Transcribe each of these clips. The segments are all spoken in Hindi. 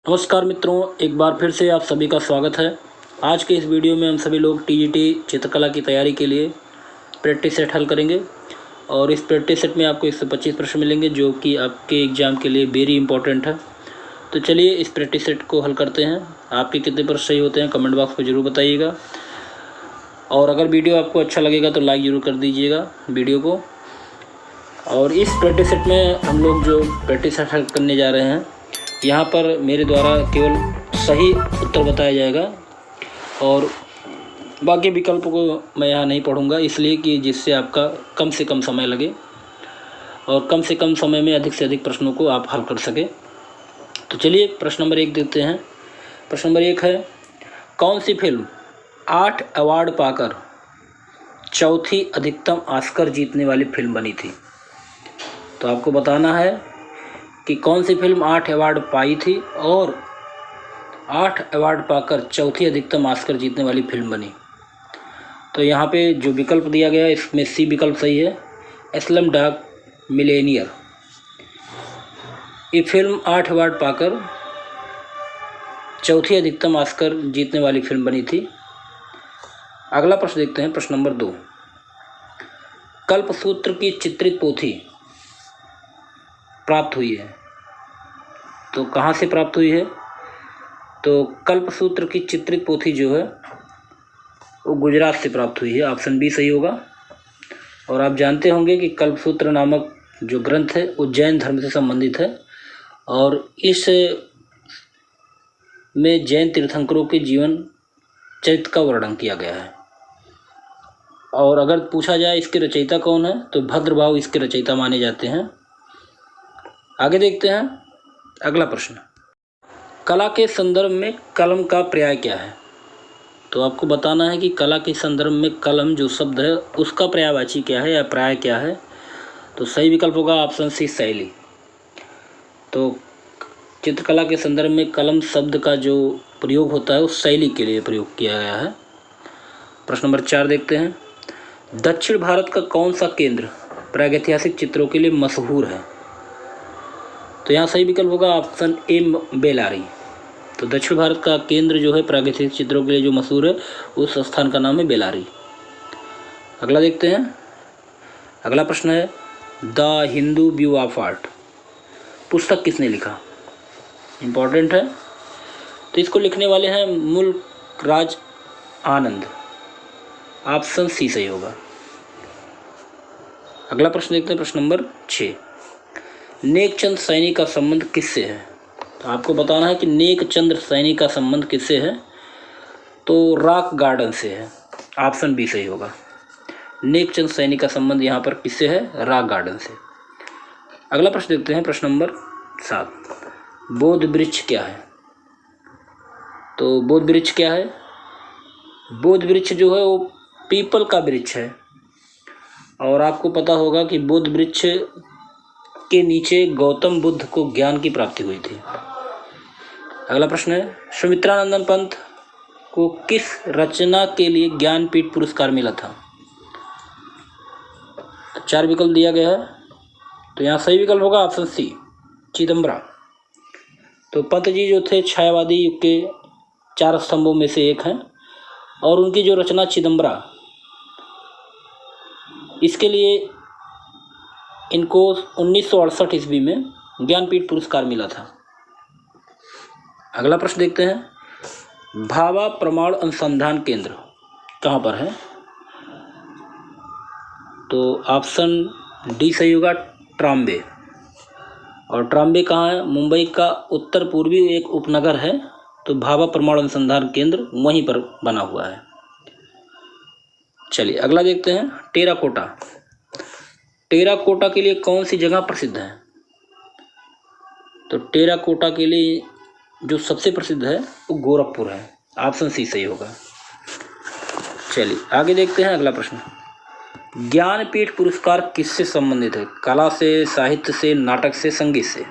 नमस्कार मित्रों, एक बार फिर से आप सभी का स्वागत है। आज के इस वीडियो में हम सभी लोग टीजीटी चित्रकला की तैयारी के लिए प्रैक्टिस सेट हल करेंगे और इस प्रैक्टिस सेट में आपको 125 प्रश्न मिलेंगे जो कि आपके एग्ज़ाम के लिए वेरी इंपॉर्टेंट है। तो चलिए इस प्रैक्टिस सेट को हल करते हैं। आपके कितने प्रश्न सही होते हैं कमेंट बॉक्स में ज़रूर बताइएगा और अगर वीडियो आपको अच्छा लगेगा तो लाइक ज़रूर कर दीजिएगा वीडियो को। और इस प्रैक्टिस सेट में हम लोग जो प्रैक्टिस सेट हल करने जा रहे हैं, यहाँ पर मेरे द्वारा केवल सही उत्तर बताया जाएगा और बाकी विकल्पों को मैं यहाँ नहीं पढ़ूँगा, इसलिए कि जिससे आपका कम से कम समय लगे और कम से कम समय में अधिक से अधिक प्रश्नों को आप हल कर सकें। तो चलिए प्रश्न नंबर 1 देखते हैं। प्रश्न नंबर 1 है, कौन सी फिल्म 8 अवार्ड पाकर चौथी अधिकतम ऑस्कर जीतने वाली फिल्म बनी थी? तो आपको बताना है कि कौन सी फिल्म 8 अवार्ड पाई थी और 8 अवार्ड पाकर चौथी अधिकतम ऑस्कर जीतने वाली फिल्म बनी। तो यहाँ पे जो विकल्प दिया गया है इसमें सी विकल्प सही है, स्लमडॉग मिलियनेयर। ये फिल्म 8 अवार्ड पाकर चौथी अधिकतम ऑस्कर जीतने वाली फिल्म बनी थी। अगला प्रश्न देखते हैं, प्रश्न नंबर 2, कल्पसूत्र की चित्रित पोथी प्राप्त हुई है। तो कहाँ से प्राप्त हुई है? तो कल्पसूत्र की चित्रित पोथी जो है वो गुजरात से प्राप्त हुई है। ऑप्शन बी सही होगा। और आप जानते होंगे कि कल्पसूत्र नामक जो ग्रंथ है वो जैन धर्म से संबंधित है और इस में जैन तीर्थंकरों के जीवन चरित्र का वर्णन किया गया है। और अगर पूछा जाए इसके रचयिता कौन है तो भद्रभाव इसके रचयिता माने जाते हैं। आगे देखते हैं अगला प्रश्न, कला के संदर्भ में कलम का पर्याय क्या है? तो आपको बताना है कि कला के संदर्भ में कलम जो शब्द है उसका पर्यायवाची क्या है या पर्याय क्या है। तो सही विकल्प होगा ऑप्शन सी शैली। तो चित्रकला के संदर्भ में कलम शब्द का जो प्रयोग होता है उस शैली के लिए प्रयोग किया गया है। प्रश्न नंबर 4 देखते हैं, दक्षिण भारत का कौन सा केंद्र प्रागैतिहासिक चित्रों के लिए मशहूर है? तो यहाँ सही विकल्प होगा ऑप्शन ए बेलारी। तो दक्षिण भारत का केंद्र जो है प्रागैतिहासिक चित्रों के लिए जो मशहूर है उस स्थान का नाम है बेलारी। अगला देखते हैं, अगला प्रश्न है, the Hindu view of art पुस्तक किसने लिखा? इम्पोर्टेंट है। तो इसको लिखने वाले हैं मुल्क राज आनंद। ऑप्शन सी सही होगा। अगला प्रश्न देखते हैं, प्रश्न नंबर 6, नेकचंद सैनी का संबंध किससे है? तो आपको बताना है कि नेकचंद सैनी का संबंध किससे है? तो रॉक गार्डन से है। ऑप्शन बी सही होगा। नेकचंद सैनी का संबंध यहाँ पर किससे है? रॉक गार्डन से। अगला प्रश्न देखते हैं, प्रश्न नंबर 7, बोध वृक्ष क्या है? तो बोध वृक्ष क्या है? बोध वृक्ष जो है वो पीपल का वृक्ष है और आपको पता होगा कि बोध वृक्ष के नीचे गौतम बुद्ध को ज्ञान की प्राप्ति हुई थी। अगला प्रश्न है, सुमित्रानंदन पंत को किस रचना के लिए ज्ञानपीठ पुरस्कार मिला था? तो 4 विकल्प दिया गया है। तो यहाँ सही विकल्प होगा ऑप्शन सी चिदम्बरा। तो पंत जी जो थे छायावादी युग के 4 स्तंभों में से एक हैं और उनकी जो रचना चिदम्बरा, इसके लिए इनको 1968 ईस्वी में ज्ञानपीठ पुरस्कार मिला था। अगला प्रश्न देखते हैं, भाभा प्रमाण अनुसंधान केंद्र कहाँ पर है? तो ऑप्शन डी सही होगा, ट्राम्बे। और ट्राम्बे कहाँ है? मुंबई का उत्तर पूर्वी एक उपनगर है। तो भाभा प्रमाण अनुसंधान केंद्र वहीं पर बना हुआ है। चलिए अगला देखते हैं, टेराकोटा। टेराकोटा के लिए कौन सी जगह प्रसिद्ध है? तो टेराकोटा के लिए जो सबसे प्रसिद्ध है वो गोरखपुर है। ऑप्शन सी सही होगा। चलिए आगे देखते हैं अगला प्रश्न, ज्ञानपीठ पुरस्कार किससे संबंधित है? कला से, साहित्य से, नाटक से, संगीत से?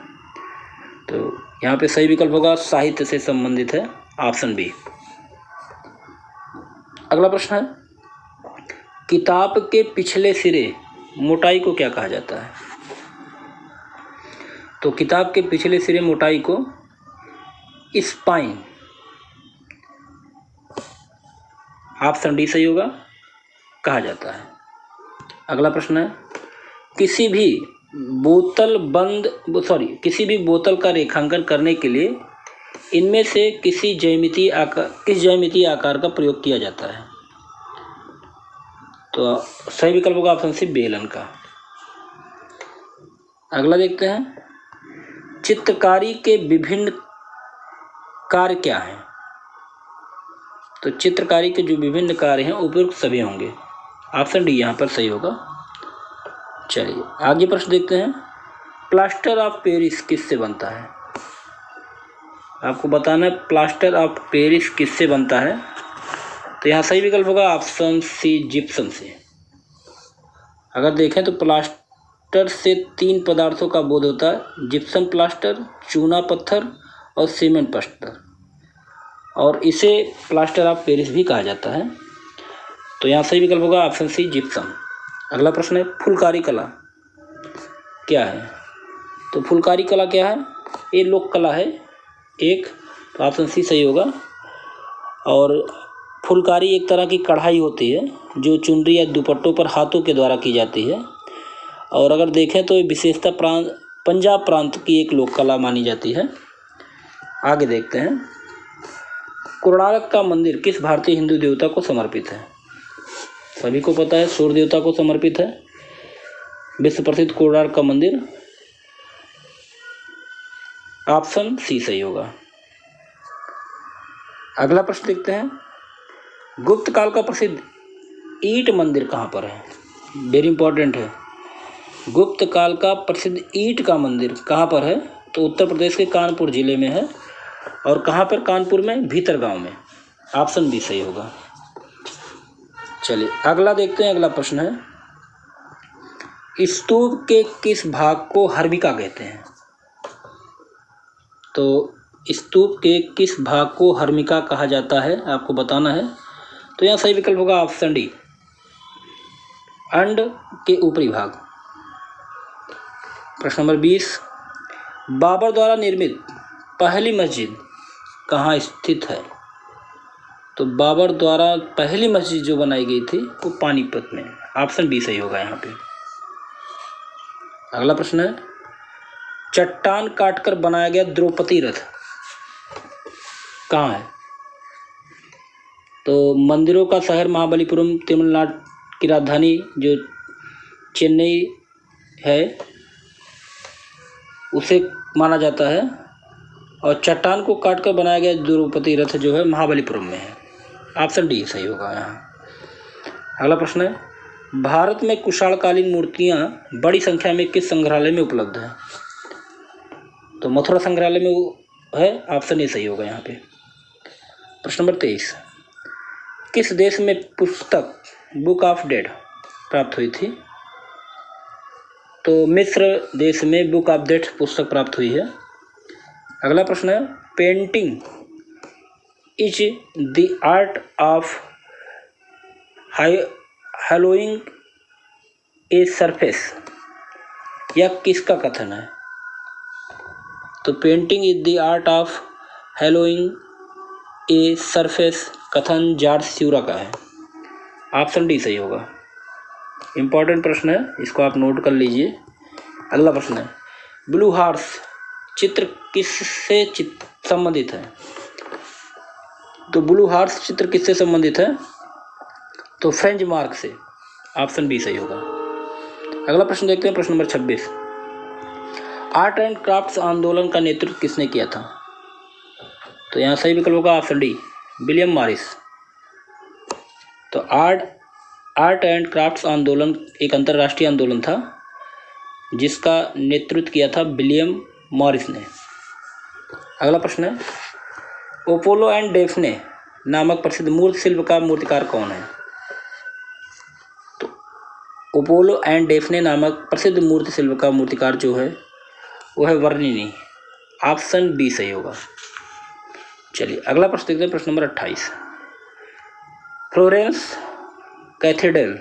तो यहाँ पे सही विकल्प होगा साहित्य से संबंधित है। Option B. अगला प्रश्न है, किताब के पिछले सिरे मोटाई को क्या कहा जाता है? तो किताब के पिछले सिरे मोटाई को स्पाइन। ऑप्शन डी सही होगा, कहा जाता है। अगला प्रश्न है, किसी भी बोतल का रेखांकन करने के लिए इनमें से किस ज्यामितीय आकार का प्रयोग किया जाता है? तो सही विकल्प होगा ऑप्शन सी, बेलन का। अगला देखते हैं, चित्रकारी के विभिन्न कार्य क्या हैं? तो चित्रकारी के जो विभिन्न कार्य हैं उपयुक्त सभी होंगे। ऑप्शन डी यहाँ पर सही होगा। चलिए आगे प्रश्न देखते हैं, प्लास्टर ऑफ पेरिस किससे बनता है? आपको बताना है प्लास्टर ऑफ पेरिस किससे बनता है। तो यहाँ सही विकल्प होगा ऑप्शन सी, जिप्सम से। अगर देखें तो प्लास्टर से 3 पदार्थों का बोध होता है, जिप्सम प्लास्टर, चूना पत्थर और सीमेंट प्लास्टर, और इसे प्लास्टर ऑफ पेरिस भी कहा जाता है। तो यहाँ सही विकल्प होगा ऑप्शन सी, जिप्सम। अगला प्रश्न है, फुलकारी कला क्या है? तो फुलकारी कला क्या है? ये लोक कला है एक, तो ऑप्शन सी सही होगा। और फुलकारी एक तरह की कढ़ाई होती है जो चुनरी या दुपट्टों पर हाथों के द्वारा की जाती है, और अगर देखें तो ये विशेषता पंजाब प्रांत की एक लोक कला मानी जाती है। आगे देखते हैं, कोणार्क का मंदिर किस भारतीय हिंदू देवता को समर्पित है? सभी को पता है सूर्य देवता को समर्पित है विश्व प्रसिद्ध कोणार्क का मंदिर। ऑप्शन सी सही होगा। अगला प्रश्न देखते हैं, गुप्त काल का प्रसिद्ध ईंट मंदिर कहाँ पर है? वेरी इंपॉर्टेंट है। गुप्त काल का प्रसिद्ध ईंट का मंदिर कहाँ पर है? तो उत्तर प्रदेश के कानपुर जिले में है। और कहाँ पर? कानपुर में, भीतर गांव में। ऑप्शन बी सही होगा। चलिए अगला देखते हैं। अगला प्रश्न है, स्तूप के किस भाग को हर्मिका कहते हैं? तो स्तूप के किस भाग को हर्मिका कहा जाता है, आपको बताना है। तो यहाँ सही विकल्प होगा ऑप्शन डी, अंड के ऊपरी भाग। प्रश्न नंबर 20, बाबर द्वारा निर्मित पहली मस्जिद कहाँ स्थित है? तो बाबर द्वारा पहली मस्जिद जो बनाई गई थी वो पानीपत में। ऑप्शन बी सही होगा यहाँ पे। अगला प्रश्न है, चट्टान काटकर बनाया गया द्रौपदी रथ कहाँ है? तो मंदिरों का शहर महाबलीपुरम, तमिलनाडु की राजधानी जो चेन्नई है उसे माना जाता है, और चट्टान को काटकर बनाया गया द्रौपदी रथ जो है महाबलीपुरम में है। ऑप्शन डी सही होगा यहाँ। अगला प्रश्न है, भारत में कुशाणकालीन मूर्तियाँ बड़ी संख्या में किस संग्रहालय में उपलब्ध है? तो मथुरा संग्रहालय में है। ऑप्शन ए सही होगा यहाँ पे। प्रश्न नंबर 23, किस देश में पुस्तक बुक ऑफ डेड प्राप्त हुई थी? तो मिस्र देश में बुक ऑफ डेड पुस्तक प्राप्त हुई है। अगला प्रश्न है, painting is the art of hollowing a surface, यह किसका कथन है? तो painting is the art of hollowing a surface कथन जॉर्ज स्यूरा का है। ऑप्शन डी सही होगा। इंपॉर्टेंट प्रश्न है, इसको आप नोट कर लीजिए। अगला प्रश्न है, ब्लू हॉर्स चित्र किससे संबंधित है? तो ब्लू हॉर्स चित्र किससे संबंधित है? तो फ्रेंच मार्क से। ऑप्शन बी सही होगा। अगला प्रश्न देखते हैं, प्रश्न नंबर 26, आर्ट एंड क्राफ्ट्स आंदोलन का नेतृत्व किसने किया था? तो यहाँ सही विकल्प होगा ऑप्शन डी, विलियम मॉरिस। तो आर्ट एंड क्राफ्ट्स आंदोलन एक अंतर्राष्ट्रीय आंदोलन था जिसका नेतृत्व किया था विलियम मॉरिस ने। अगला प्रश्न है, ओपोलो एंड डेफने नामक प्रसिद्ध मूर्ति शिल्प का मूर्तिकार कौन है? तो ओपोलो एंड डेफने नामक प्रसिद्ध मूर्ति शिल्प का मूर्तिकार जो है वो है वर्निनी। ऑप्शन बी सही होगा। चलिए अगला प्रश्न देखते हैं, प्रश्न नंबर 28, फ्लोरेंस कैथेड्रल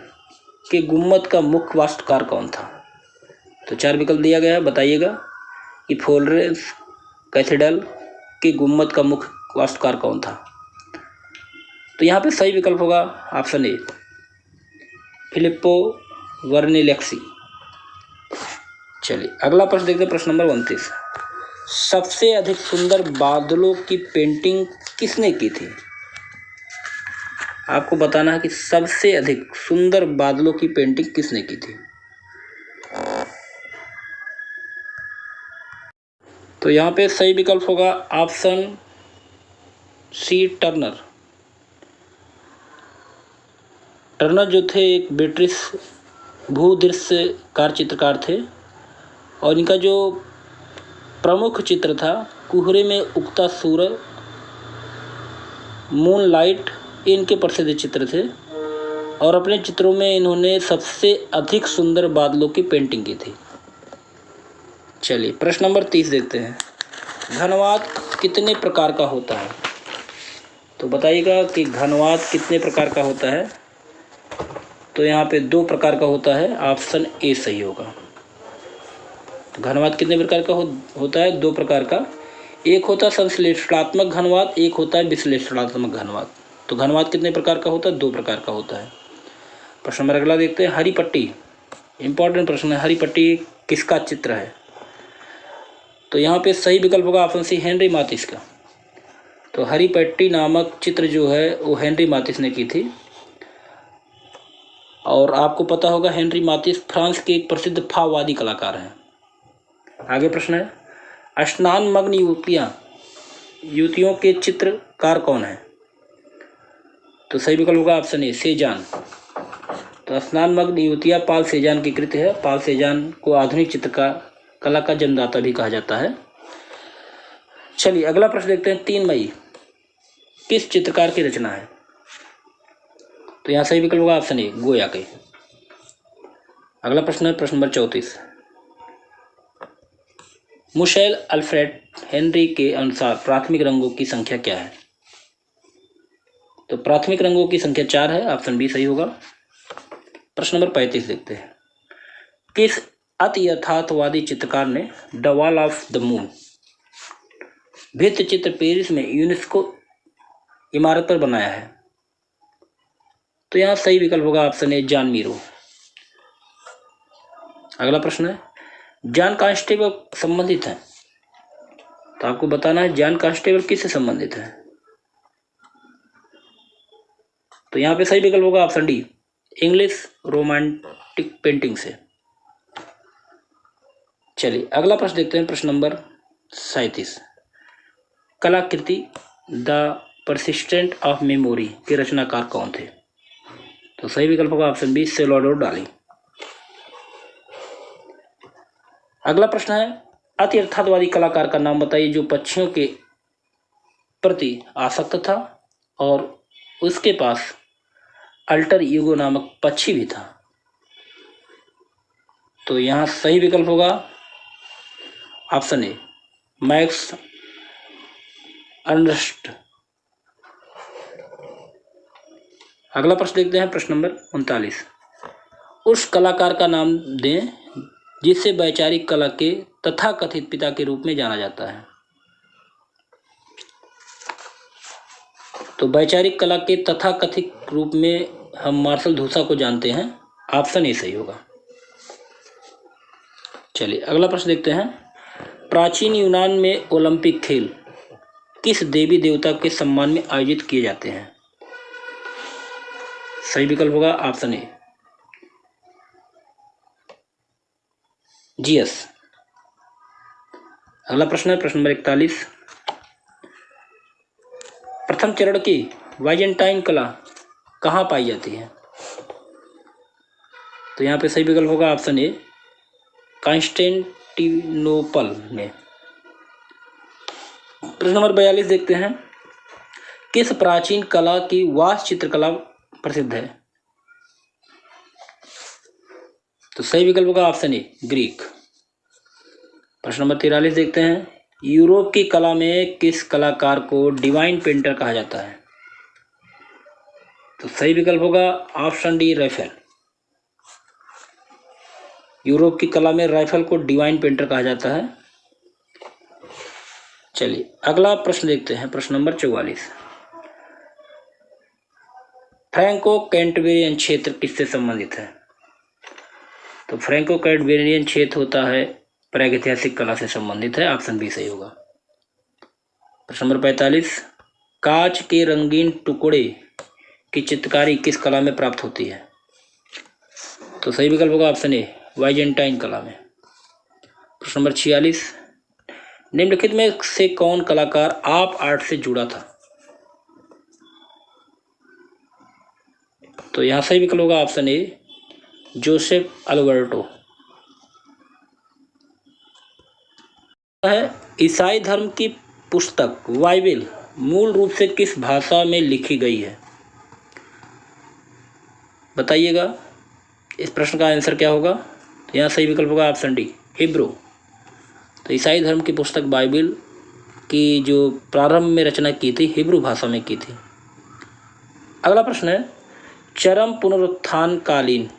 के गुम्बद का मुख्य वास्तुकार कौन था? तो 4 विकल्प दिया गया है, बताइएगा कि फ्लोरेंस कैथेड्रल के गुम्बद का मुख्य वास्तुकार कौन था? तो यहाँ पे सही विकल्प होगा ऑप्शन ए, फिलिप्पो वर्नेलेक्सी। चलिए अगला प्रश्न देखते हैं, प्रश्न नंबर 29। सबसे अधिक सुंदर बादलों की पेंटिंग किसने की थी? आपको बताना है कि सबसे अधिक सुंदर बादलों की पेंटिंग किसने की थी। तो यहाँ पे सही विकल्प होगा ऑप्शन सी, टर्नर। टर्नर जो थे एक ब्रिटिश भूदृश्यकार चित्रकार थे और इनका जो प्रमुख चित्र था कोहरे में उगता सूरज, मून लाइट, इनके प्रसिद्ध चित्र थे और अपने चित्रों में इन्होंने सबसे अधिक सुंदर बादलों की पेंटिंग की थी। चलिए प्रश्न नंबर 30 देखते हैं। घनवात कितने प्रकार का होता है? तो बताइएगा कि घनवात कितने प्रकार का होता है। तो यहाँ पे 2 प्रकार का होता है, ऑप्शन ए सही होगा। तो घनवात कितने प्रकार का होता है? 2 प्रकार का। एक होता है संश्लेषणात्मक घनवात, एक होता है विश्लेषणात्मक घनवात। तो घनवात कितने प्रकार का होता है? 2 प्रकार का होता है। प्रश्न नंबर अगला देखते हैं। हरी पट्टी, इंपॉर्टेंट प्रश्न है। हरी पट्टी किसका चित्र है? तो यहाँ पे सही विकल्प होगा ऑप्शन सी, हेनरी मातिस का। तो हरी पट्टी नामक चित्र जो है वो हेनरी मातिस ने की थी। और आपको पता होगा हेनरी मातिस फ्रांस के एक प्रसिद्ध भाववादी कलाकार हैं। आगे प्रश्न है, स्नानमग्न युवतियों के चित्रकार कौन है? तो सही विकल्प होगा ऑप्शन ए, सेजान। तो स्नानमग्न युवतियाँ पाल सेजान की कृति है। पाल सेजान को आधुनिक चित्रकार कला का जन्मदाता भी कहा जाता है। चलिए अगला प्रश्न देखते हैं। 3 मई किस चित्रकार की रचना है? तो यहाँ सही विकल्प होगा ऑप्शन ए, गोया के। अगला प्रश्न है प्रश्न नंबर 34। मिशेल अल्फ्रेड हेनरी के अनुसार प्राथमिक रंगों की संख्या क्या है? तो प्राथमिक रंगों की संख्या 4 है, ऑप्शन बी सही होगा। प्रश्न नंबर 35 देखते हैं। किस अति यथार्थवादी चित्रकार ने the wall of the moon भित्ति चित्र पेरिस में यूनेस्को इमारत पर बनाया है? तो यहाँ सही विकल्प होगा ऑप्शन ए, जॉन मीरो। अगला प्रश्न है, जॉन कांस्टेबल संबंधित है? तो आपको बताना है जॉन कांस्टेबल किससे संबंधित है। तो यहाँ पे सही विकल्प होगा option D, English romantic painting से। चलिए अगला प्रश्न देखते हैं, प्रश्न नंबर 37। कलाकृति द परसिस्टेंट ऑफ मेमोरी के रचनाकार कौन थे? तो सही विकल्प होगा ऑप्शन बी, सैल्वाडोर डाली। अगला प्रश्न है, अति यथार्थवादी कलाकार का नाम बताइए जो पक्षियों के प्रति आसक्त था और उसके पास अल्टर ईगो नामक पक्षी भी था। तो यहाँ सही विकल्प होगा ऑप्शन ए, मैक्स अर्नस्ट। अगला प्रश्न देखते हैं, प्रश्न नंबर 39। उस कलाकार का नाम दें जिसे वैचारिक कला के तथाकथित पिता के रूप में जाना जाता है। तो वैचारिक कला के तथाकथित रूप में हम मार्शल धूसा को जानते हैं, ऑप्शन ए सही होगा। चलिए अगला प्रश्न देखते हैं। प्राचीन यूनान में ओलंपिक खेल किस देवी देवता के सम्मान में आयोजित किए जाते हैं? सही विकल्प होगा ऑप्शन ए, जीएस। अगला प्रश्न है प्रश्न नंबर 41। प्रथम चरण की बाइजेंटाइन कला कहाँ पाई जाती है? तो यहाँ पे सही विकल्प होगा ऑप्शन ए, कॉन्स्टेंटिनोपल में। प्रश्न नंबर 42 देखते हैं। किस प्राचीन कला की वास्तु चित्रकला प्रसिद्ध है? तो सही विकल्प होगा ऑप्शन ए, ग्रीक। प्रश्न नंबर 43 देखते हैं। यूरोप की कला में किस कलाकार को डिवाइन पेंटर कहा जाता है? तो सही विकल्प होगा ऑप्शन डी, राफेल। यूरोप की कला में राफेल को डिवाइन पेंटर कहा जाता है। चलिए अगला प्रश्न देखते हैं, प्रश्न नंबर 44। फ्रैंको कैंटबेरियन क्षेत्र किससे संबंधित है? तो फ्रैंको कैंटबेरियन क्षेत्र होता है प्रागैतिहासिक कला से संबंधित है, ऑप्शन बी सही होगा। प्रश्न नंबर 45, कांच के रंगीन टुकड़े की चित्रकारी किस कला में प्राप्त होती है? तो सही विकल्प होगा ऑप्शन ए, बाइजेंटाइन कला में। प्रश्न नंबर 46, निम्नलिखित में से कौन कलाकार आप आर्ट से जुड़ा था? तो यहाँ सही विकल्प होगा ऑप्शन ए, जोसेफ अल्बर्टो। है ईसाई धर्म की पुस्तक बाइबिल मूल रूप से किस भाषा में लिखी गई है? बताइएगा इस प्रश्न का आंसर क्या होगा। तो यहाँ सही विकल्प होगा ऑप्शन डी, हिब्रू। तो ईसाई धर्म की पुस्तक बाइबिल की जो प्रारंभ में रचना की थी हिब्रू भाषा में की थी। अगला प्रश्न है, चरम पुनरुत्थान कालीन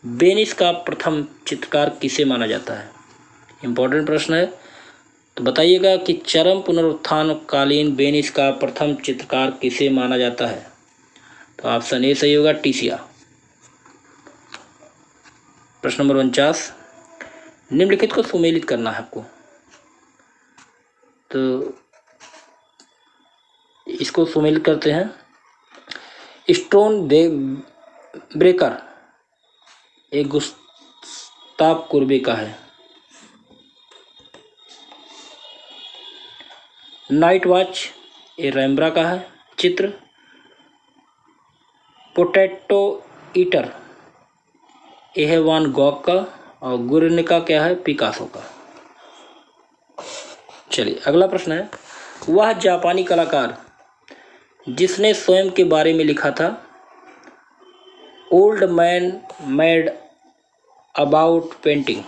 वेनिस का प्रथम चित्रकार किसे माना जाता है? इंपॉर्टेंट प्रश्न है, तो बताइएगा कि चरम पुनरुत्थान कालीन वेनिस का प्रथम चित्रकार किसे माना जाता है? तो ऑप्शन ए सही होगा, टीसिया। प्रश्न नंबर 49, निम्नलिखित को सुमेलित करना है आपको। तो इसको सुमेलित करते हैं। स्टोन ब्रेकर एक गुस्ताव कुर्बे का है। नाइट वॉच ये रैम्ब्रा का है चित्र। पोटैटो ईटर ये है वान गॉग का, और गुर्निका क्या है, पिकासो का। चलिए अगला प्रश्न है, वह जापानी कलाकार जिसने स्वयं के बारे में लिखा था old man mad about painting?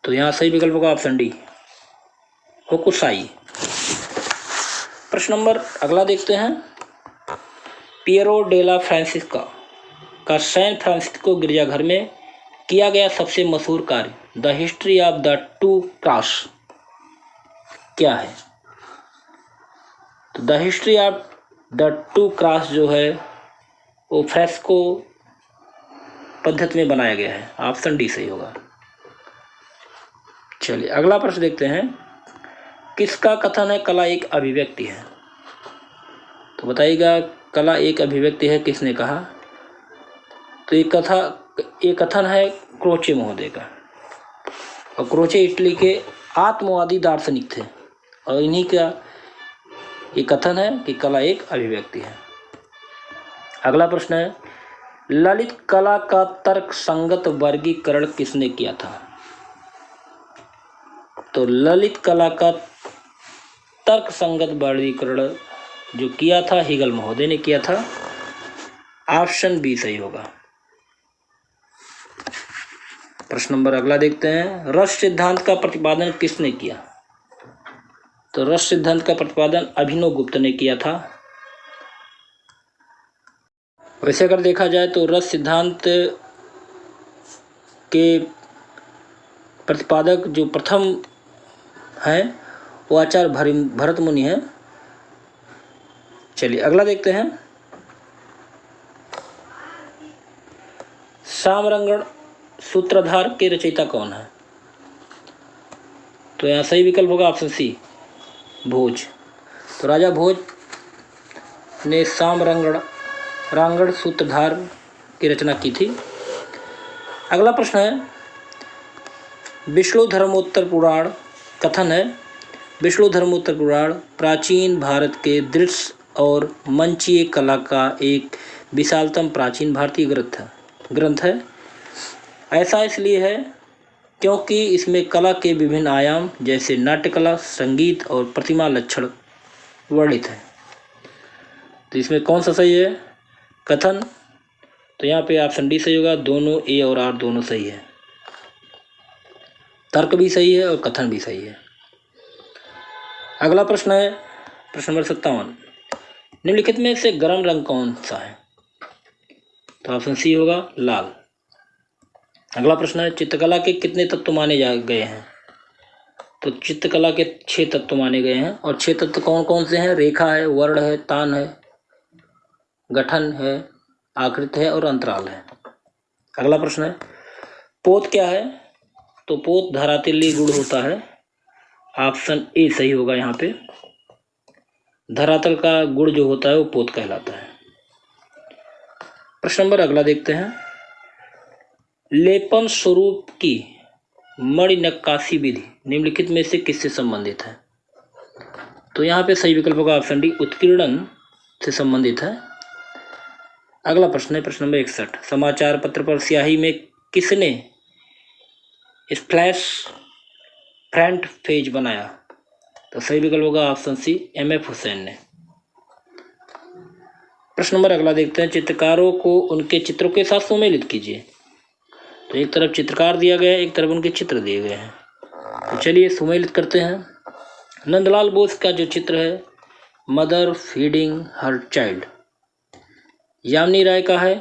तो यहाँ सही विकल्प होगा ऑप्शन डी, होकुसाई। प्रश्न नंबर अगला देखते हैं, पियरो डेला फ्रांसिस्का का सैन फ्रांसिस्को गिरजाघर में किया गया सबसे मशहूर कार्य the history of the two cross क्या है? तो the history of the two cross जो है वो फ्रेस्को पद्धति में बनाया गया है, ऑप्शन डी सही होगा। चलिए अगला प्रश्न देखते हैं, किसका कथन है कला एक अभिव्यक्ति है? तो बताइएगा कला एक अभिव्यक्ति है किसने कहा? तो ये कथन है क्रोचे महोदय का, और क्रोचे इटली के आत्मवादी दार्शनिक थे, और इन्हीं का ये कथन है कि कला एक अभिव्यक्ति है। अगला प्रश्न है, ललित कला का तर्क संगत वर्गीकरण किसने किया था? तो ललित कला का तर्क संगत वर्गीकरण जो किया था हीगल महोदय ने किया था, ऑप्शन बी सही होगा। प्रश्न नंबर अगला देखते हैं, रस सिद्धांत का प्रतिपादन किसने किया? तो रस सिद्धांत का प्रतिपादन अभिनव गुप्त ने किया था। वैसे अगर देखा जाए तो रस सिद्धांत के प्रतिपादक जो प्रथम हैं वो आचार्य भरत मुनि हैं। चलिए अगला देखते हैं, सामरंगण सूत्रधार के रचयिता कौन है? तो यहाँ सही विकल्प होगा ऑप्शन सी, भोज। तो राजा भोज ने सामरंगण सूत्रधार की रचना की थी। अगला प्रश्न है, विष्णु धर्मोत्तर पुराण कथन है, विष्णु धर्मोत्तर पुराण प्राचीन भारत के दृश्य और मंचीय कला का एक विशालतम प्राचीन भारतीय ग्रंथ है। ऐसा इसलिए है क्योंकि इसमें कला के विभिन्न आयाम जैसे नाट्यकला, संगीत और प्रतिमा लक्षण वर्णित है। तो इसमें कौन सा सही है? कथन। तो यहाँ पे ऑप्शन डी सही होगा, दोनों ए और आर दोनों सही है, तर्क भी सही है और कथन भी सही है। अगला प्रश्न है प्रश्न नंबर 57, निम्नलिखित में से गर्म रंग कौन सा है? तो ऑप्शन सी होगा, लाल। अगला प्रश्न है, चित्रकला के कितने तत्व माने गए हैं? तो चित्रकला के 6 तत्व माने गए हैं। और 6 तत्व कौन कौन से हैं? रेखा है, वर्ण है, तान है, गठन है, आकृति है और अंतराल है। अगला प्रश्न है, पोत क्या है? तो पोत धरातलीय गुण होता है। ऑप्शन ए सही होगा यहाँ पे। धरातल का गुण जो होता है वो पोत कहलाता है। प्रश्न नंबर अगला देखते हैं, लेपन स्वरूप की मणि नक्काशी विधि निम्नलिखित में से किससे संबंधित है? तो यहाँ पे सही विकल्प होगा ऑप्शन डी, उत्कीर्णन से संबंधित है। अगला प्रश्न है प्रश्न नंबर 61, समाचार पत्र पर स्याही में किसने स्प्लैश फ्रंट पेज बनाया? तो सही विकल्प होगा ऑप्शन सी, एम.एफ. हुसैन ने। प्रश्न नंबर अगला देखते हैं, चित्रकारों को उनके चित्रों के साथ सुमेलित कीजिए। तो एक तरफ चित्रकार दिया गया है, एक तरफ उनके चित्र दिए गए हैं। तो चलिए सुमेलित करते हैं। नंदलाल बोस का जो चित्र है, mother feeding her child. Yamini Roy का है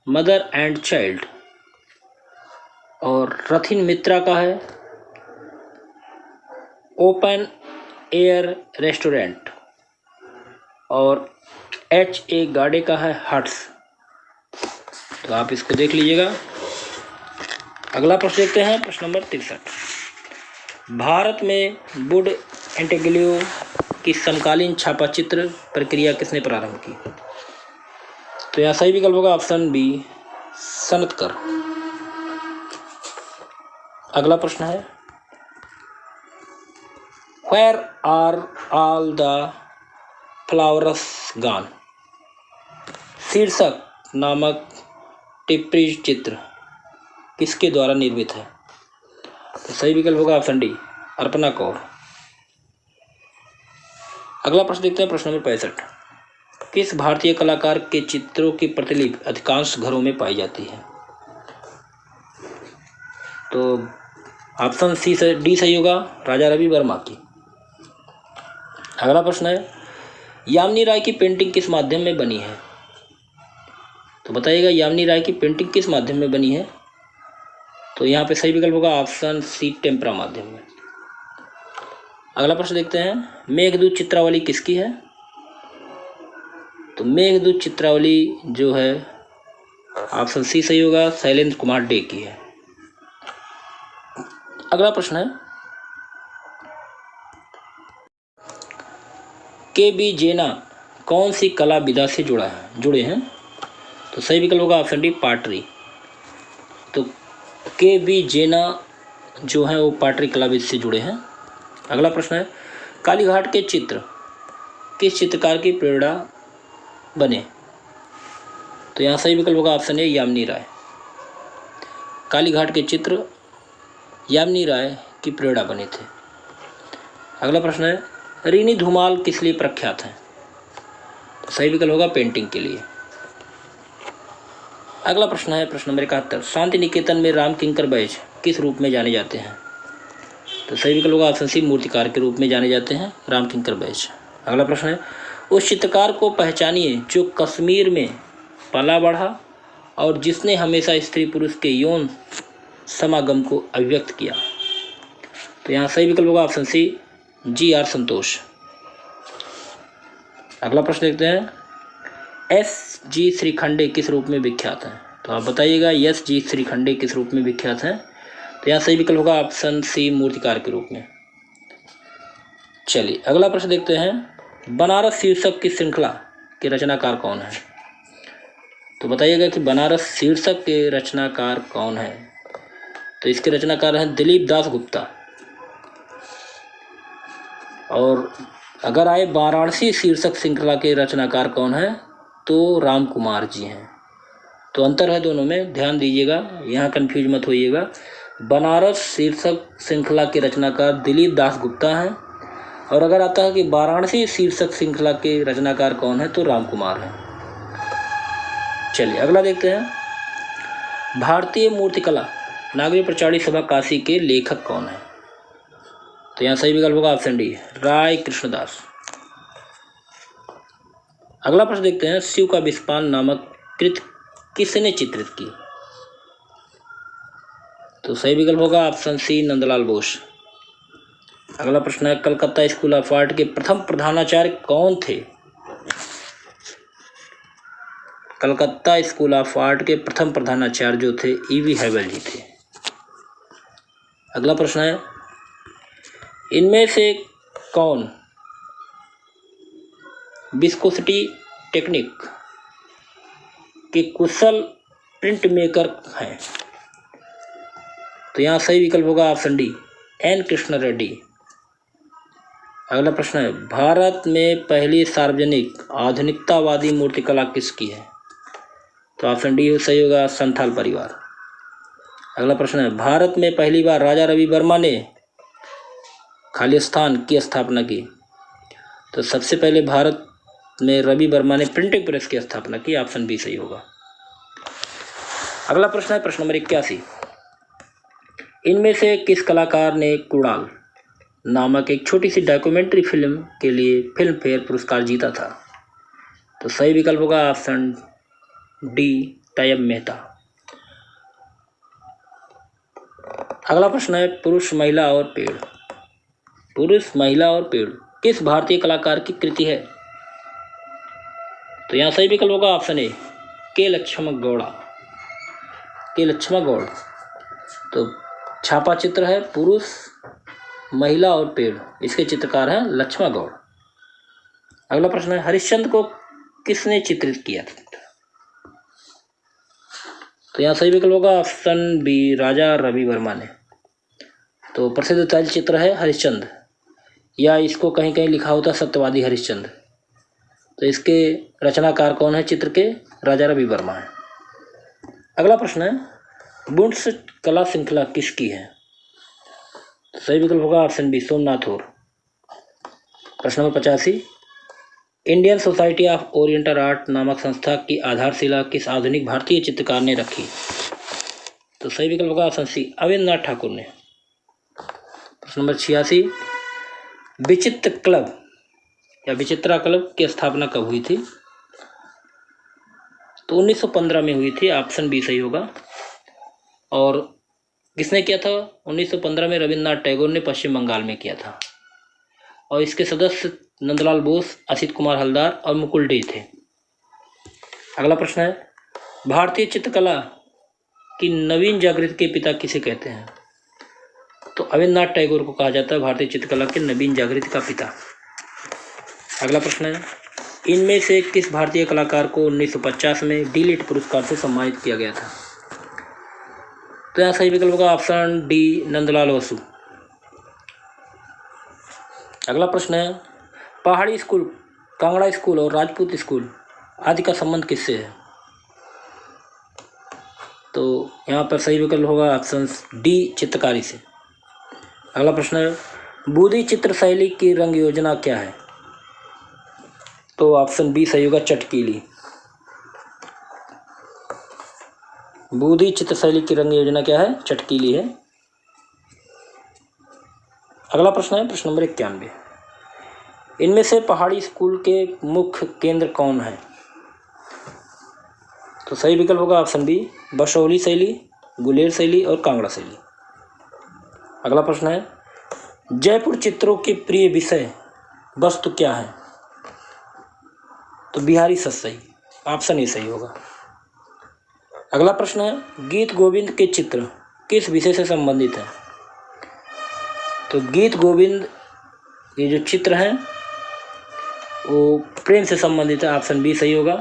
मदर एंड चाइल्ड। और रथिन मित्रा का है ओपन एयर रेस्टोरेंट। और H.A. गाडे का है हट्स। तो आप इसको देख लीजिएगा। अगला प्रश्न देखते हैं प्रश्न नंबर 63, भारत में वुड एंटेग्लियो की समकालीन छापा चित्र प्रक्रिया किसने प्रारंभ की? तो यहाँ सही विकल्प होगा ऑप्शन बी, सनतकर। अगला प्रश्न है, where are all the flowers gone शीर्षक नामक टिप्पणी चित्र किसके द्वारा निर्मित है? तो सही विकल्प होगा ऑप्शन डी, अर्पणा कौर। अगला प्रश्न देखते हैं प्रश्न नंबर 65, किस भारतीय कलाकार के चित्रों की प्रतिलिपि अधिकांश घरों में पाई जाती है? तो ऑप्शन सी से डी सही होगा, राजा रवि वर्मा की। अगला प्रश्न है, यामिनी राय की पेंटिंग किस माध्यम में बनी है? तो बताइएगा यामिनी राय की पेंटिंग किस माध्यम में बनी है? तो यहाँ पे सही विकल्प होगा ऑप्शन सी, टेम्परा माध्यम में। अगला प्रश्न देखते हैं, मेघदूत चित्रावली किसकी है? तो मेघदूत चित्रावली जो है ऑप्शन सी सही होगा, शैलेंद्र कुमार डे की है। अगला प्रश्न है, के.बी. जेना कौन सी कला विधा से जुड़े हैं? तो सही विकल्प होगा ऑप्शन डी, पाटरी। तो के.बी. जेना जो है वो पाटरी कला विधि से जुड़े हैं। अगला प्रश्न है, कालीघाट के चित्र किस चित्रकार की प्रेरणा बने? तो यहाँ सही विकल्प होगा ऑप्शन ए, यामिनी राय। कालीघाट के चित्र यामिनी राय की प्रेरणा बने थे। अगला प्रश्न है, रीनी धूमाल किस लिए प्रख्यात है? तो सही विकल्प होगा पेंटिंग के लिए। अगला प्रश्न है प्रश्न नंबर 71, शांति निकेतन में राम किंकर बैज किस रूप में जाने जाते हैं? तो सही विकल्प होगा ऑप्शन सी, मूर्तिकार के रूप में जाने जाते हैं राम किंकर बैज। अगला प्रश्न है, उस चित्रकार को पहचानिए जो कश्मीर में पला बढ़ा और जिसने हमेशा स्त्री पुरुष के यौन समागम को अभिव्यक्त किया। तो यहाँ सही विकल्प होगा ऑप्शन सी, जी.आर. संतोष। अगला प्रश्न देखते हैं, S.G. श्रीखंडे किस रूप में विख्यात हैं? तो आप बताइएगा S.G. श्रीखंडे किस रूप में विख्यात हैं? तो यहाँ सही विकल्प होगा ऑप्शन सी, मूर्तिकार के रूप में। चलिए अगला प्रश्न देखते हैं, बनारस शीर्षक की श्रृंखला के रचनाकार कौन है? तो बताइएगा कि बनारस शीर्षक के रचनाकार कौन है? तो इसके रचनाकार हैं दिलीप दास गुप्ता। और अगर आए वाराणसी शीर्षक श्रृंखला के रचनाकार कौन है? तो राम कुमार जी हैं। तो अंतर है दोनों में, ध्यान दीजिएगा, यहाँ कंफ्यूज मत होइएगा। बनारस शीर्षक श्रृंखला के रचनाकार दिलीप दास गुप्ता हैं। और अगर आता है कि वाराणसी शीर्षक श्रृंखला के रचनाकार कौन है? तो राम कुमार हैं। चलिए अगला देखते हैं, भारतीय मूर्तिकला नागरी प्रचारी सभा काशी के लेखक कौन है? तो यहाँ सही विकल्प होगा ऑप्शन डी, राय कृष्णदास। अगला प्रश्न देखते हैं, शिव का विस्पान नामक कृत किसने चित्रित की? तो सही विकल्प होगा ऑप्शन सी, नंदलाल बोस। अगला प्रश्न है, कलकत्ता स्कूल ऑफ आर्ट के प्रथम प्रधानाचार्य कौन थे? कलकत्ता स्कूल ऑफ आर्ट के प्रथम प्रधानाचार्य जो थे ईवी हैवेल जी थे। अगला प्रश्न है, इनमें से कौन विस्कोसिटी टेक्निक के कुशल प्रिंट मेकर हैं? तो यहाँ सही विकल्प होगा option D, N Krishna Reddy. अगला प्रश्न है, भारत में पहली सार्वजनिक आधुनिकतावादी मूर्तिकला किसकी है? तो ऑप्शन डी सही होगा, संथाल परिवार। अगला प्रश्न है, भारत में पहली बार राजा रवि वर्मा ने खालिस्तान की स्थापना की? तो सबसे पहले भारत में रवि वर्मा ने प्रिंटिंग प्रेस की स्थापना की। ऑप्शन बी सही होगा। अगला प्रश्न है प्रश्न नंबर 81, इनमें से किस कलाकार ने कुणाल नामक एक छोटी सी डॉक्यूमेंट्री फिल्म के लिए फिल्म फेयर पुरस्कार जीता था? तो सही विकल्प होगा ऑप्शन डी, तैयब मेहता। अगला प्रश्न है, पुरुष महिला और पेड़। पुरुष महिला और पेड़ किस भारतीय कलाकार की कृति है? तो यहाँ सही विकल्प होगा ऑप्शन ए, के लक्ष्मण गौड़ा। के लक्ष्मण गौड़। तो छापा चित्र है पुरुष महिला और पेड़, इसके चित्रकार हैं लक्ष्मण गौड़। अगला प्रश्न है, हरिश्चंद्र को किसने चित्रित किया था? तो यहाँ सही विकल्प होगा ऑप्शन बी, राजा रवि वर्मा ने। तो प्रसिद्ध तैलचित्र है हरिश्चंद्र, या इसको कहीं कहीं लिखा होता सत्यवादी हरिश्चंद्र। तो इसके रचनाकार कौन है चित्र के? राजा रवि वर्मा है। अगला प्रश्न है, बुंड्स कला श्रृंखला किसकी है? सही विकल्प होगा ऑप्शन बी, सोमनाथ और। प्रश्न number 85, Indian society of oriental art नामक संस्था की आधारशिला किस आधुनिक भारतीय चित्रकार ने रखी? तो सही विकल्प होगा ऑप्शन सी, अविन्द्रनाथ ठाकुर ने। प्रश्न नंबर 86, विचित्र क्लब या विचित्रा क्लब की स्थापना कब हुई थी? तो 1915 में हुई थी। ऑप्शन बी सही होगा। और किसने किया था? 1915 में रविन्द्रनाथ टैगोर ने पश्चिम बंगाल में किया था। और इसके सदस्य नंदलाल बोस, असित कुमार हलदार और मुकुल डे थे। अगला प्रश्न है, भारतीय चित्रकला की नवीन जागृति के पिता किसे कहते हैं? तो अविन्द्रनाथ टैगोर को कहा जाता है भारतीय चित्रकला के नवीन जागृति का पिता। अगला प्रश्न है, इनमें से किस भारतीय कलाकार को 1950 में डी.लिट पुरस्कार से सम्मानित किया गया था? तो यहाँ सही विकल्प होगा ऑप्शन डी, नंदलाल बसु। अगला प्रश्न है, पहाड़ी स्कूल, कांगड़ा स्कूल और राजपूत स्कूल आदि का संबंध किससे है? तो यहाँ पर सही विकल्प होगा ऑप्शन डी, चित्रकारी से। अगला प्रश्न है, बूंदी चित्र शैली की रंग योजना क्या है? तो ऑप्शन बी सही होगा, चटकीली। बूंदी चित्र शैली की रंग योजना क्या है? चटकीली है। अगला प्रश्न है प्रश्न नंबर 91, इनमें से पहाड़ी स्कूल के मुख्य केंद्र कौन है? तो सही विकल्प होगा ऑप्शन बी, बसोहली शैली, गुलेर शैली और कांगड़ा शैली। अगला प्रश्न है, जयपुर चित्रों के प्रिय विषय वस्तु क्या है? तो बिहारी सतसई। ऑप्शन ए सही होगा। अगला प्रश्न है, गीत गोविंद के चित्र किस विषय से संबंधित है? तो गीत गोविंद ये जो चित्र हैं वो प्रेम से संबंधित है। ऑप्शन बी सही होगा।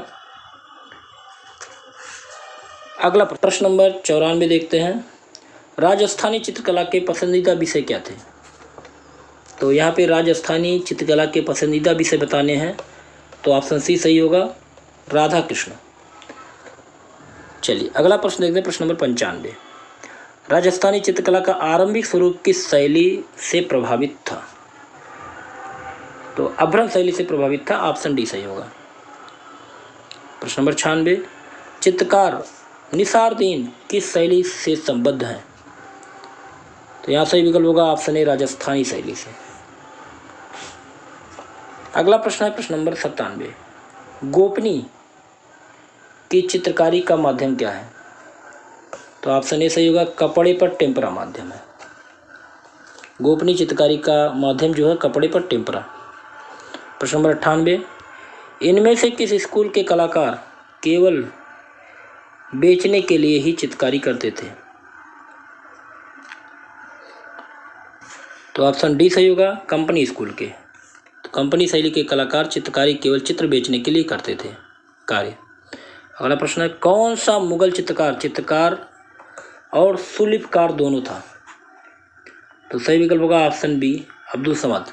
अगला प्रश्न नंबर 94 देखते हैं, राजस्थानी चित्रकला के पसंदीदा विषय क्या थे? तो यहाँ पे राजस्थानी चित्रकला के पसंदीदा विषय बताने हैं। तो ऑप्शन सी सही होगा, राधा कृष्ण। चलिए अगला प्रश्न देखते हैं, प्रश्न नंबर 95, राजस्थानी चित्रकला का आरंभिक स्वरूप किस शैली से प्रभावित था? तो अभ्रंश शैली से प्रभावित था। ऑप्शन डी सही होगा। प्रश्न नंबर 96, चित्रकार निसारुद्दीन किस शैली से संबद्ध हैं? तो यहाँ सही विकल्प होगा ऑप्शन ए, राजस्थानी शैली से। अगला प्रश्न है प्रश्न नंबर 97, गोपनी की चित्रकारी का माध्यम क्या है? तो ऑप्शन ए सही होगा, कपड़े पर टेम्परा माध्यम है। गोपनीय चित्रकारी का माध्यम जो है कपड़े पर टेम्परा। प्रश्न नंबर 98, इनमें से किस स्कूल के कलाकार केवल बेचने के लिए ही चित्रकारी करते थे? तो ऑप्शन डी सही होगा, कंपनी स्कूल के। तो कंपनी शैली के कलाकार चित्रकारी केवल चित्र बेचने के लिए करते थे कार्य। अगला प्रश्न है, कौन सा मुगल चित्रकार और सुलिपकार दोनों था? तो सही विकल्प होगा ऑप्शन बी, अब्दुल समद।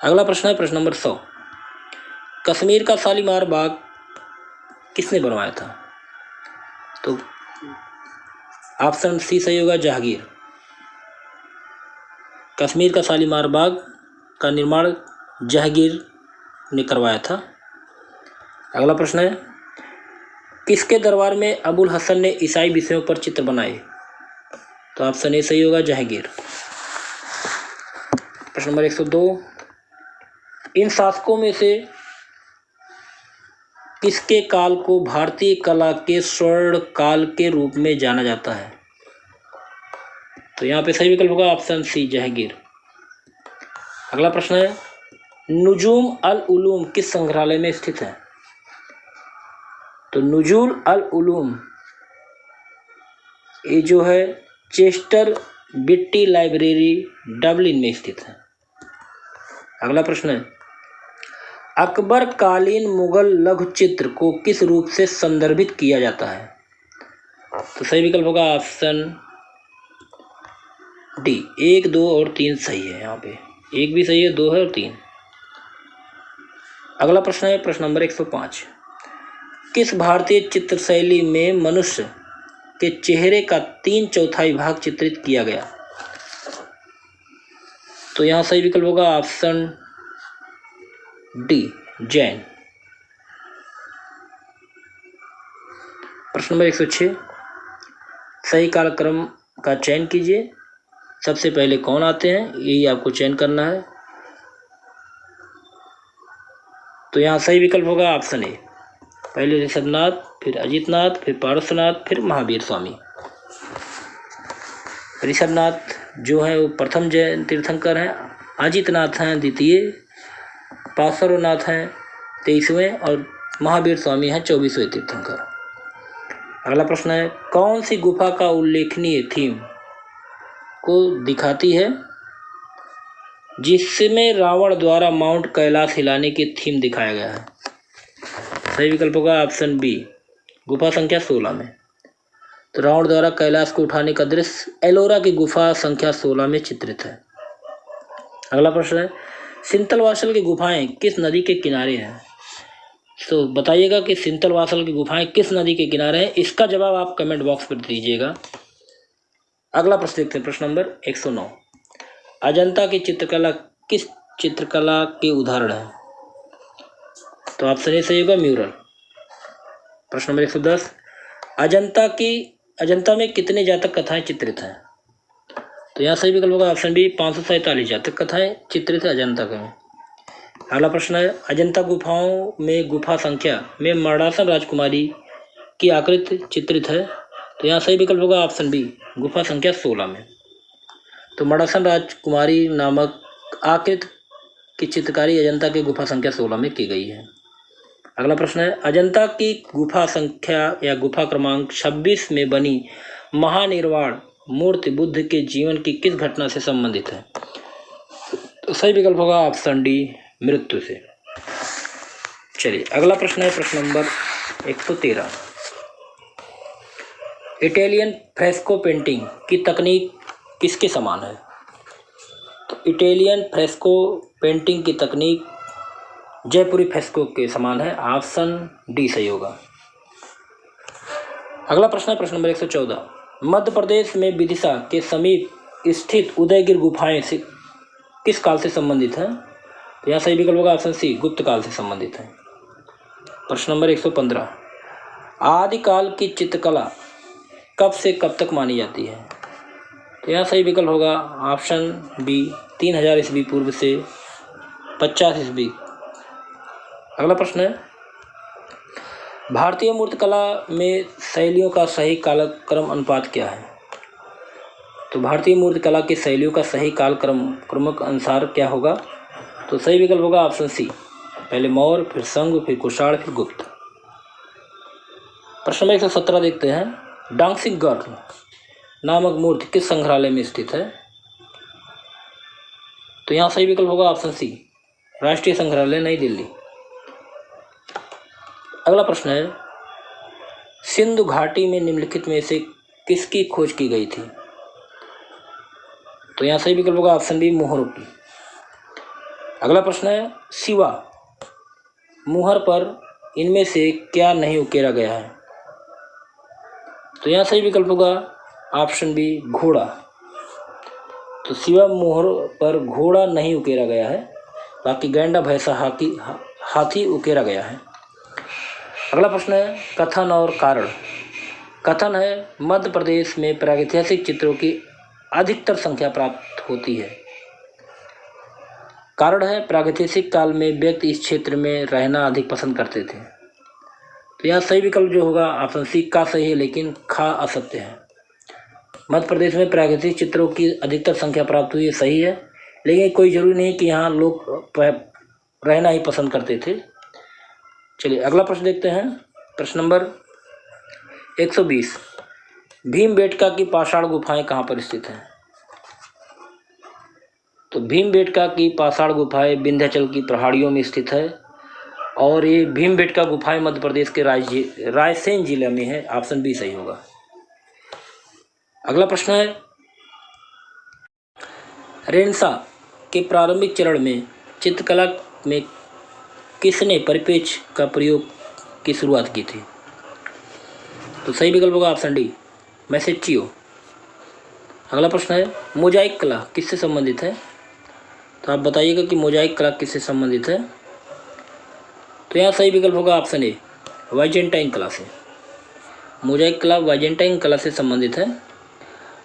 अगला प्रश्न है प्रश्न नंबर 100, कश्मीर का शालीमार बाग किसने बनवाया था? तो ऑप्शन सी सही होगा, जहांगीर। कश्मीर का शालीमार बाग का निर्माण जहांगीर ने करवाया था। अगला प्रश्न है, किसके दरबार में अबुल हसन ने ईसाई विषयों पर चित्र बनाए? तो ऑप्शन ए सही होगा, जहांगीर। प्रश्न नंबर 102, इन शासकों में से किसके काल को भारतीय कला के स्वर्ण काल के रूप में जाना जाता है? तो यहाँ पे सही विकल्प होगा ऑप्शन सी, जहांगीर। अगला प्रश्न है, नुजूम अल उलूम किस संग्रहालय में स्थित है? तो नुजूम अल उलूम ये जो है चेस्टर बिट्टी लाइब्रेरी डबलिन में स्थित है। अगला प्रश्न है, अकबर कालीन मुगल लघु चित्र को किस रूप से संदर्भित किया जाता है? तो सही विकल्प होगा ऑप्शन डी, 1, 2 और 3 सही है। यहाँ पे 1 भी सही है, 2 है और 3। अगला प्रश्न है प्रश्न नंबर 105, किस भारतीय चित्र शैली में मनुष्य के चेहरे का 3/4 भाग चित्रित किया गया? तो यहाँ सही विकल्प होगा ऑप्शन डी, जैन। प्रश्न नंबर 106, सही कालक्रम का चयन कीजिए। सबसे पहले कौन आते हैं यही आपको चयन करना है। तो यहाँ सही विकल्प होगा ऑप्शन ए, पहले ऋषभनाथ, फिर अजितनाथ, फिर पारसनाथ, फिर महावीर स्वामी। ऋषभनाथ जो है वो प्रथम जैन तीर्थंकर हैं, अजितनाथ हैं द्वितीय, पार्श्वनाथ हैं 23वें और महावीर स्वामी हैं 24वें तीर्थंकर। अगला प्रश्न है, कौन सी गुफा का उल्लेखनीय थीम को दिखाती है जिसमें रावण द्वारा माउंट कैलाश हिलाने की थीम दिखाया गया है? सही विकल्प होगा ऑप्शन बी, गुफा संख्या 16 में। तो रावण द्वारा कैलाश को उठाने का दृश्य एलोरा की गुफा संख्या 16 में चित्रित है। अगला प्रश्न है, सिंतलवासल की गुफाएं किस नदी के किनारे हैं? तो बताइएगा कि सिंतलवासल की गुफाएं किस नदी के किनारे हैं। इसका जवाब आप कमेंट बॉक्स पर दीजिएगा। अगला प्रश्न देखते हैं प्रश्न नंबर 109, अजंता की चित्रकला किस चित्रकला के उदाहरण है? तो ऑप्शन ए सही होगा, म्यूरल। प्रश्न नंबर 110, अजंता में कितने जातक कथाएं चित्रित हैं? तो यहाँ सही विकल्प होगा ऑप्शन बी, 547 जातक कथाएं चित्रित है अजंता में। अगला प्रश्न है, अजंता गुफाओं में गुफा संख्या में मर्दासन राजकुमारी की आकृति चित्रित है। तो यहाँ सही विकल्प होगा ऑप्शन बी, गुफा संख्या 16 में। तो मर्दासन राजकुमारी नामक आकृति की चित्रकारी अजंता की गुफा संख्या 16 में की गई है। अगला प्रश्न है, अजंता की गुफा संख्या या गुफा क्रमांक 26 में बनी महानिर्वाण मूर्ति बुद्ध के जीवन की किस घटना से संबंधित है? तो सही विकल्प होगा ऑप्शन डी, मृत्यु से। चलिए अगला प्रश्न है प्रश्न नंबर 113, इटालियन फ्रेस्को पेंटिंग की तकनीक किसके समान है? तो इटालियन फ्रेस्को पेंटिंग की तकनीक जयपुरी फ्रेस्को के समान है। ऑप्शन डी सही होगा। अगला प्रश्न है प्रश्न नंबर 114, मध्य प्रदेश में विदिशा के समीप स्थित उदयगिर गुफाएं से किस काल से संबंधित हैं? तो यहाँ सही विकल्प होगा ऑप्शन सी, गुप्त काल से संबंधित है। प्रश्न नंबर 115, आदिकाल की चित्रकला कब से कब तक मानी जाती है? तो यहाँ सही विकल्प होगा ऑप्शन बी, 3000 ईस्वी पूर्व से 50 ईस्वी। अगला प्रश्न है, भारतीय मूर्तिकला में शैलियों का सही कालक्रम अनुपात क्या है? तो भारतीय मूर्तिकला की शैलियों का सही काल क्रमक अनुसार क्या होगा? तो सही विकल्प होगा ऑप्शन सी, पहले मौर्य, फिर संग, फिर कुषाण, फिर गुप्त। प्रश्न नंबर 117 देखते हैं। डांसिंग गर्ल नामक मूर्ति किस संग्रहालय में स्थित है? तो यहाँ सही विकल्प होगा ऑप्शन सी, राष्ट्रीय संग्रहालय नई दिल्ली। अगला प्रश्न है, सिंधु घाटी में निम्नलिखित में से किसकी खोज की गई थी? तो यहाँ सही विकल्प होगा ऑप्शन बी, मुहरों की। अगला प्रश्न है, शिवा मुहर पर इनमें से क्या नहीं उकेरा गया है? तो यहाँ सही विकल्प होगा ऑप्शन बी, घोड़ा। तो शिवा मुहर पर घोड़ा नहीं उकेरा गया है, बाकी गैंडा, भैंसा, हाथी उकेरा गया है। अगला प्रश्न है, कथन और कारण। कथन है, मध्य प्रदेश में प्रागैतिहासिक चित्रों की अधिकतर संख्या प्राप्त होती है। कारण है, प्रागैतिहासिक काल में व्यक्ति इस क्षेत्र में रहना अधिक पसंद करते थे। तो यहाँ सही विकल्प जो होगा ऑप्शन सी, का सही है, लेकिन खा असत्य है। मध्य प्रदेश में प्रागैतिहासिक चित्रों की अधिकतर संख्या प्राप्त हुई है, सही है, लेकिन कोई जरूरी नहीं कि यहाँ लोग रहना ही पसंद करते थे। चलिए अगला प्रश्न देखते हैं। प्रश्न नंबर 120, भीमबेटका की पाषाण गुफाएं कहाँ पर स्थित हैं? तो भीमबेटका की पाषाण गुफाएं विंध्याचल की पहाड़ियों में स्थित है और ये भीमबेटका गुफाएं मध्य प्रदेश के रायसेन जिले में है। ऑप्शन बी सही होगा। अगला प्रश्न है, रेनेसां के प्रारंभिक चरण में चित्रकला में किसने परिपेक्ष का प्रयोग की शुरुआत की थी? तो सही विकल्प होगा ऑप्शन डी, मैसेच्चियो। अगला प्रश्न है, मोजाइक कला किससे संबंधित है? तो आप बताइएगा कि मोजाइक कला किससे संबंधित है। तो यहाँ सही विकल्प होगा ऑप्शन ए, वाइजेंटाइन कला से। मोजाइक कला वाइजेंटाइन कला से संबंधित है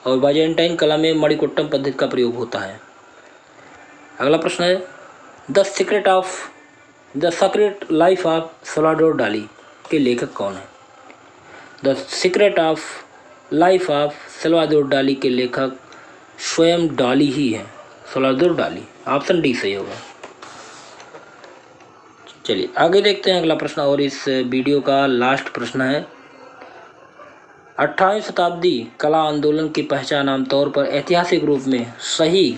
और वाइजेंटाइन कला में मणिकुट्टम पद्धति का प्रयोग होता है। अगला प्रश्न है, the secret life of Salvador डाली के लेखक कौन है? The secret of life of Salvador डाली के लेखक स्वयं डाली ही है, सल्वाडोर डाली। ऑप्शन डी सही होगा। चलिए आगे देखते हैं अगला प्रश्न, और इस वीडियो का लास्ट प्रश्न है, 18वीं शताब्दी कला आंदोलन की पहचान आमतौर पर ऐतिहासिक रूप में सही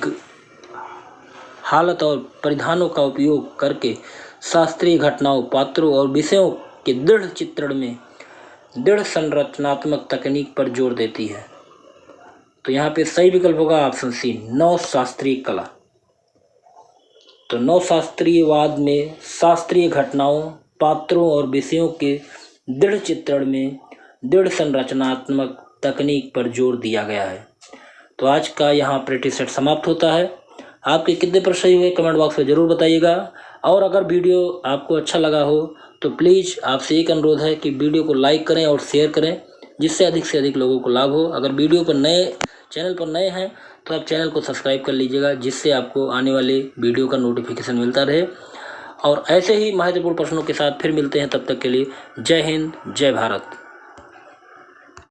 हालत और परिधानों का उपयोग करके शास्त्रीय घटनाओं, पात्रों और विषयों के दृढ़ चित्रण में दृढ़ संरचनात्मक तकनीक पर जोर देती है। तो यहाँ पे सही विकल्प होगा ऑप्शन सी, नव शास्त्रीय कला। तो नव शास्त्रीयवाद में शास्त्रीय घटनाओं, पात्रों और विषयों के दृढ़ चित्रण में दृढ़ संरचनात्मक तकनीक पर जोर दिया गया है। तो आज का यहाँ प्रैक्टिस सेट समाप्त होता है। आपके कितने प्रश्न सही हुए कमेंट बॉक्स में ज़रूर बताइएगा, और अगर वीडियो आपको अच्छा लगा हो तो प्लीज़ आपसे एक अनुरोध है कि वीडियो को लाइक करें और शेयर करें, जिससे अधिक से अधिक लोगों को लाभ हो। अगर चैनल पर नए हैं तो आप चैनल को सब्सक्राइब कर लीजिएगा, जिससे आपको आने वाले वीडियो का नोटिफिकेशन मिलता रहे। और ऐसे ही महत्वपूर्ण प्रश्नों के साथ फिर मिलते हैं, तब तक के लिए जय हिंद, जय भारत।